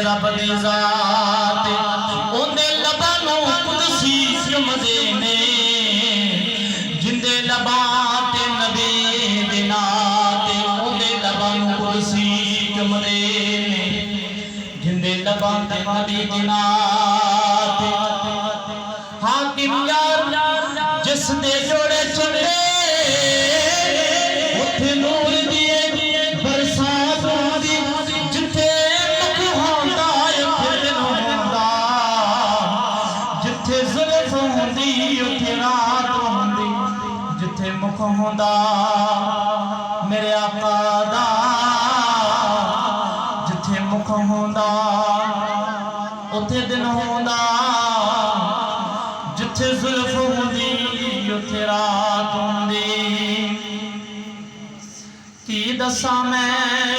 रब दी ज़ात ओंदे लबां नूं कुदसी चुमदे ने जिंदे लबां ते नबी दे नां ते ओंदे लबां नूं कुदसी चुमदे ने जिंदे लबां ते नबी दे नां ते हाकिम यार जिस दे जोड़े चले उथे नूर दिए बरसात होंदी जिथे मुख होंदा उथे दिन होंदा जिथे जुल्फ होंदी उथे रात होंदी जिथे मुख होंदा मेरे आका दा जिथे मुख होंदा उथे दिन होंदा जिथे जुल्फ होंदी उथे रात होंदी की दसा मैं